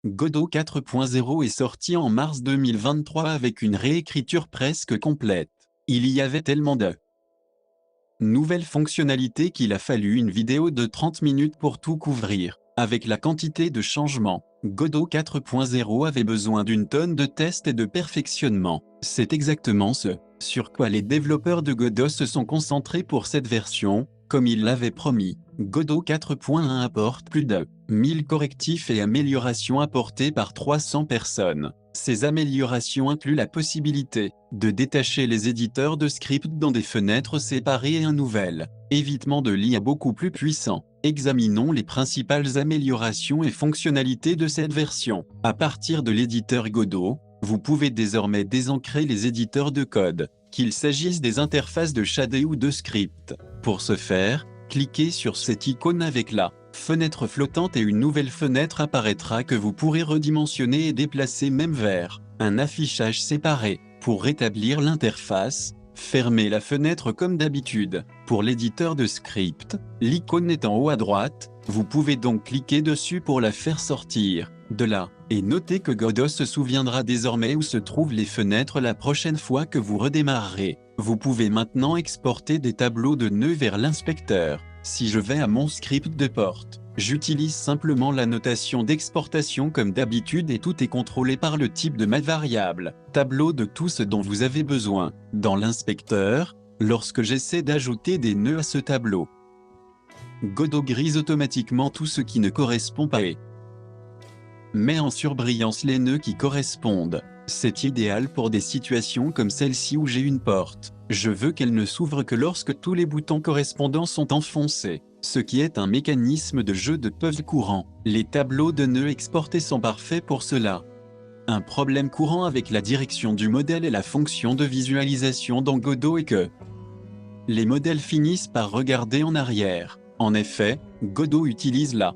Godot 4.0 est sorti en mars 2023 avec une réécriture presque complète. Il y avait tellement de nouvelles fonctionnalités qu'il a fallu une vidéo de 30 minutes pour tout couvrir. Avec la quantité de changements, Godot 4.0 avait besoin d'une tonne de tests et de perfectionnement. C'est exactement ce sur quoi les développeurs de Godot se sont concentrés pour cette version. Comme ils l'avaient promis, Godot 4.1 apporte plus de 1000 correctifs et améliorations apportées par 300 personnes. Ces améliorations incluent la possibilité de détacher les éditeurs de scripts dans des fenêtres séparées et un nouvel évitement de l'IA beaucoup plus puissant. Examinons les principales améliorations et fonctionnalités de cette version. À partir de l'éditeur Godot, vous pouvez désormais désancrer les éditeurs de code, qu'il s'agisse des interfaces de shadé ou de script. Pour ce faire, cliquez sur cette icône avec la fenêtre flottante et une nouvelle fenêtre apparaîtra que vous pourrez redimensionner et déplacer même vers un affichage séparé. Pour rétablir l'interface, fermez la fenêtre comme d'habitude. Pour l'éditeur de script, l'icône est en haut à droite, vous pouvez donc cliquer dessus pour la faire sortir de là. Et notez que Godot se souviendra désormais où se trouvent les fenêtres la prochaine fois que vous redémarrerez. Vous pouvez maintenant exporter des tableaux de nœuds vers l'inspecteur. Si je vais à mon script de porte, j'utilise simplement la notation d'exportation comme d'habitude et tout est contrôlé par le type de ma variable. Tableau de tout ce dont vous avez besoin. Dans l'inspecteur, lorsque j'essaie d'ajouter des nœuds à ce tableau, Godot grise automatiquement tout ce qui ne correspond pas et met en surbrillance les nœuds qui correspondent. C'est idéal pour des situations comme celle-ci où j'ai une porte. Je veux qu'elle ne s'ouvre que lorsque tous les boutons correspondants sont enfoncés, ce qui est un mécanisme de jeu de puzzle courant. Les tableaux de nœuds exportés sont parfaits pour cela. Un problème courant avec la direction du modèle et la fonction de visualisation dans Godot est que les modèles finissent par regarder en arrière. En effet, Godot utilise la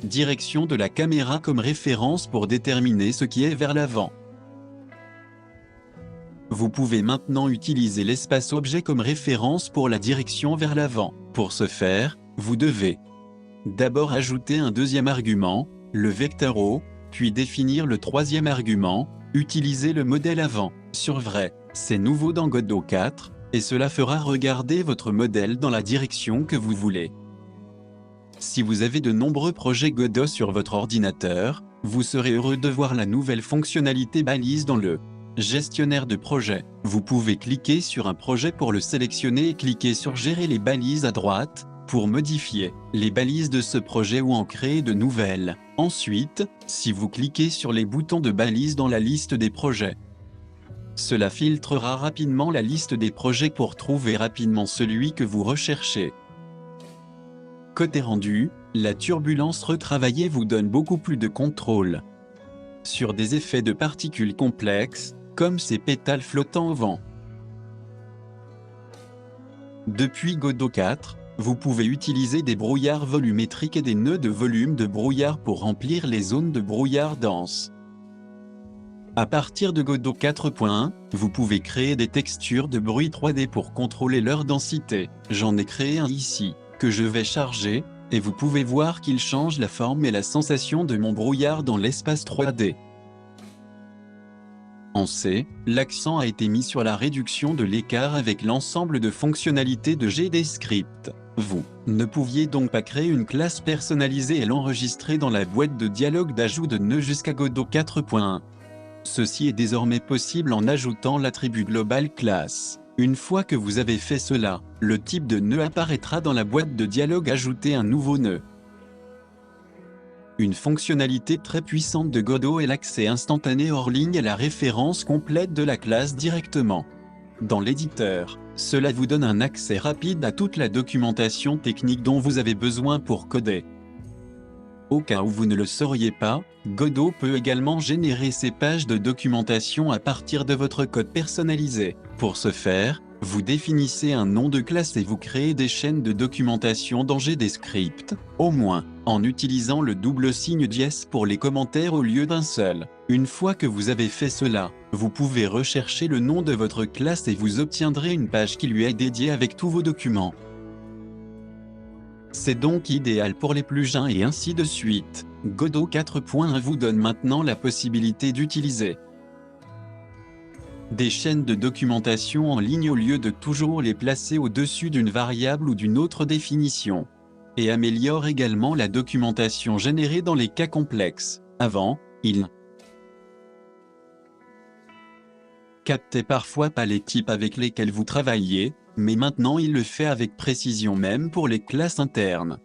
direction de la caméra comme référence pour déterminer ce qui est vers l'avant. Vous pouvez maintenant utiliser l'espace objet comme référence pour la direction vers l'avant. Pour ce faire, vous devez d'abord ajouter un deuxième argument, le vecteur O, puis définir le troisième argument, utiliser le modèle avant. Sur vrai, c'est nouveau dans Godot 4, et cela fera regarder votre modèle dans la direction que vous voulez. Si vous avez de nombreux projets Godot sur votre ordinateur, vous serez heureux de voir la nouvelle fonctionnalité balise dans le gestionnaire de projet. Vous pouvez cliquer sur un projet pour le sélectionner et cliquer sur Gérer les balises à droite pour modifier les balises de ce projet ou en créer de nouvelles. Ensuite, si vous cliquez sur les boutons de balises dans la liste des projets, cela filtrera rapidement la liste des projets pour trouver rapidement celui que vous recherchez. Côté rendu, la turbulence retravaillée vous donne beaucoup plus de contrôle sur des effets de particules complexes, comme ces pétales flottants au vent. Depuis Godot 4, vous pouvez utiliser des brouillards volumétriques et des nœuds de volume de brouillard pour remplir les zones de brouillard dense. À partir de Godot 4.1, vous pouvez créer des textures de bruit 3D pour contrôler leur densité. J'en ai créé un ici, que je vais charger, et vous pouvez voir qu'il change la forme et la sensation de mon brouillard dans l'espace 3D. En C, l'accent a été mis sur la réduction de l'écart avec l'ensemble de fonctionnalités de GDScript. Vous ne pouviez donc pas créer une classe personnalisée et l'enregistrer dans la boîte de dialogue d'ajout de nœuds jusqu'à Godot 4.1. Ceci est désormais possible en ajoutant l'attribut global class. Une fois que vous avez fait cela, le type de nœud apparaîtra dans la boîte de dialogue. Ajouter un nouveau nœud. Une fonctionnalité très puissante de Godot est l'accès instantané hors ligne à la référence complète de la classe directement dans l'éditeur. Cela vous donne un accès rapide à toute la documentation technique dont vous avez besoin pour coder. Au cas où vous ne le sauriez pas, Godot peut également générer ces pages de documentation à partir de votre code personnalisé. Pour ce faire, vous définissez un nom de classe et vous créez des chaînes de documentation dans GDScript, au moins, en utilisant le double signe dièse pour les commentaires au lieu d'un seul. Une fois que vous avez fait cela, vous pouvez rechercher le nom de votre classe et vous obtiendrez une page qui lui est dédiée avec tous vos documents. C'est donc idéal pour les plus jeunes et ainsi de suite. Godot 4.1 vous donne maintenant la possibilité d'utiliser des chaînes de documentation en ligne au lieu de toujours les placer au-dessus d'une variable ou d'une autre définition. Et améliore également la documentation générée dans les cas complexes. Avant, il captait parfois pas les types avec lesquels vous travailliez, mais maintenant il le fait avec précision même pour les classes internes.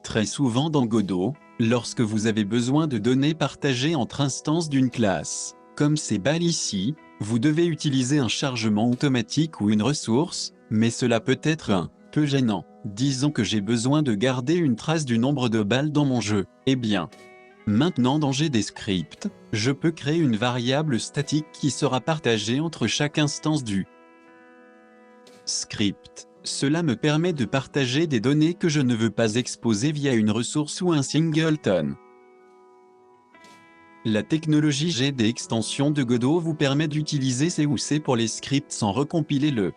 Très souvent dans Godot, lorsque vous avez besoin de données partagées entre instances d'une classe, comme c'est bal ici, vous devez utiliser un chargement automatique ou une ressource, mais cela peut être un peu gênant. Disons que j'ai besoin de garder une trace du nombre de balles dans mon jeu. Eh bien, maintenant dans GDScript, je peux créer une variable statique qui sera partagée entre chaque instance du script. Cela me permet de partager des données que je ne veux pas exposer via une ressource ou un singleton. La technologie GDExtension de Godot vous permet d'utiliser C ou C pour les scripts sans recompiler le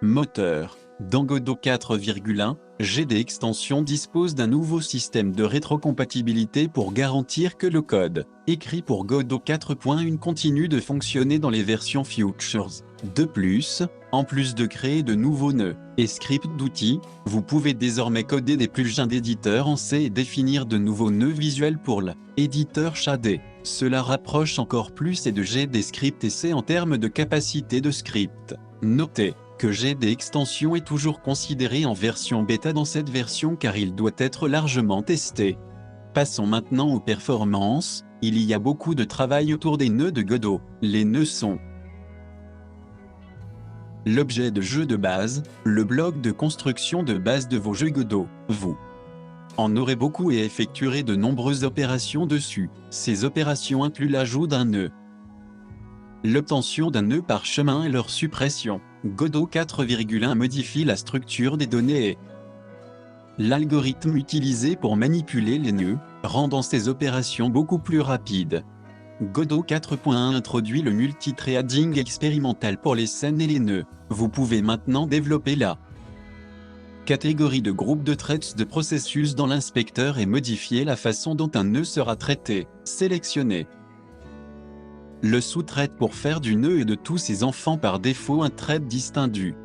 moteur. Dans Godot 4.1, GDExtension dispose d'un nouveau système de rétrocompatibilité pour garantir que le code, écrit pour Godot 4.1 continue de fonctionner dans les versions Futures. De plus, en plus de créer de nouveaux nœuds et scripts d'outils, vous pouvez désormais coder des plugins d'éditeurs en C et définir de nouveaux nœuds visuels pour l'éditeur shadé. Cela rapproche encore plus et de GDScript et C en termes de capacité de script. Notez que GDExtension est toujours considéré en version bêta dans cette version car il doit être largement testé. Passons maintenant aux performances. Il y a beaucoup de travail autour des nœuds de Godot. Les nœuds sont l'objet de jeu de base, le bloc de construction de base de vos jeux Godot. Vous en aurez beaucoup et effectuerez de nombreuses opérations dessus. Ces opérations incluent l'ajout d'un nœud, l'obtention d'un nœud par chemin et leur suppression. Godot 4.1 modifie la structure des données et l'algorithme utilisé pour manipuler les nœuds, rendant ces opérations beaucoup plus rapides. Godot 4.1 introduit le multithreading expérimental pour les scènes et les nœuds. Vous pouvez maintenant développer la catégorie de groupe de threads de processus dans l'inspecteur et modifier la façon dont un nœud sera traité. Sélectionnez le sous-thread pour faire du nœud et de tous ses enfants par défaut un thread distinct du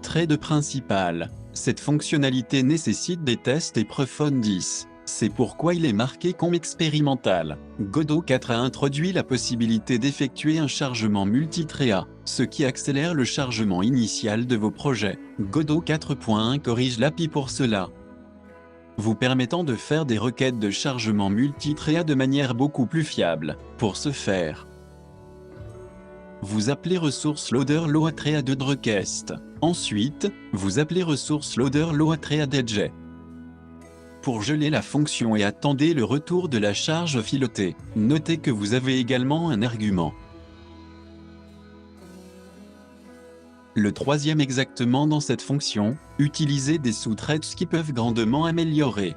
thread principal. Cette fonctionnalité nécessite des tests et profondis. C'est pourquoi il est marqué comme expérimental. Godot 4 a introduit la possibilité d'effectuer un chargement multitréa, ce qui accélère le chargement initial de vos projets. Godot 4.1 corrige l'API pour cela, vous permettant de faire des requêtes de chargement multitréa de manière beaucoup plus fiable. Pour ce faire, vous appelez ressource loader loadTreaDrequest. Ensuite, vous appelez ressource loader loadTreaDedge pour geler la fonction et attendez le retour de la charge filotée. Notez que vous avez également un argument. Le troisième exactement dans cette fonction, utilisez des sous-threads qui peuvent grandement améliorer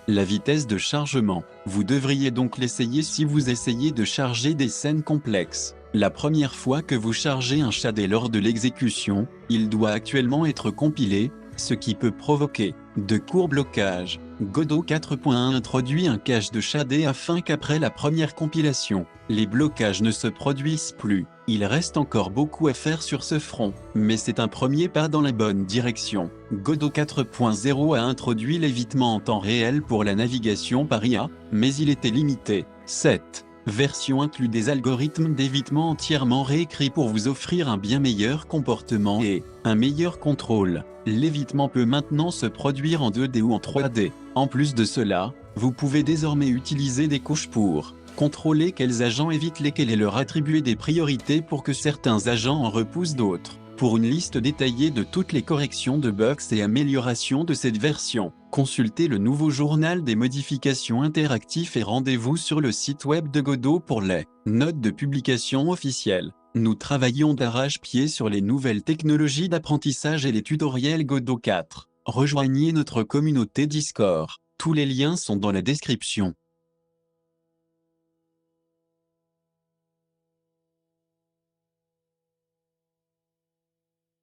la vitesse de chargement. Vous devriez donc l'essayer si vous essayez de charger des scènes complexes. La première fois que vous chargez un shadé lors de l'exécution, il doit actuellement être compilé, ce qui peut provoquer de courts blocages. Godot 4.1 introduit un cache de shadé afin qu'après la première compilation, les blocages ne se produisent plus. Il reste encore beaucoup à faire sur ce front, mais c'est un premier pas dans la bonne direction. Godot 4.0 a introduit l'évitement en temps réel pour la navigation par IA, mais il était limité. Cette version inclut des algorithmes d'évitement entièrement réécrits pour vous offrir un bien meilleur comportement et un meilleur contrôle. L'évitement peut maintenant se produire en 2D ou en 3D. En plus de cela, vous pouvez désormais utiliser des couches pour contrôler quels agents évitent lesquels et leur attribuer des priorités pour que certains agents en repoussent d'autres. Pour une liste détaillée de toutes les corrections de bugs et améliorations de cette version, consultez le nouveau journal des modifications interactives et rendez-vous sur le site web de Godot pour les notes de publication officielles. Nous travaillons d'arrache-pied sur les nouvelles technologies d'apprentissage et les tutoriels Godot 4. Rejoignez notre communauté Discord. Tous les liens sont dans la description.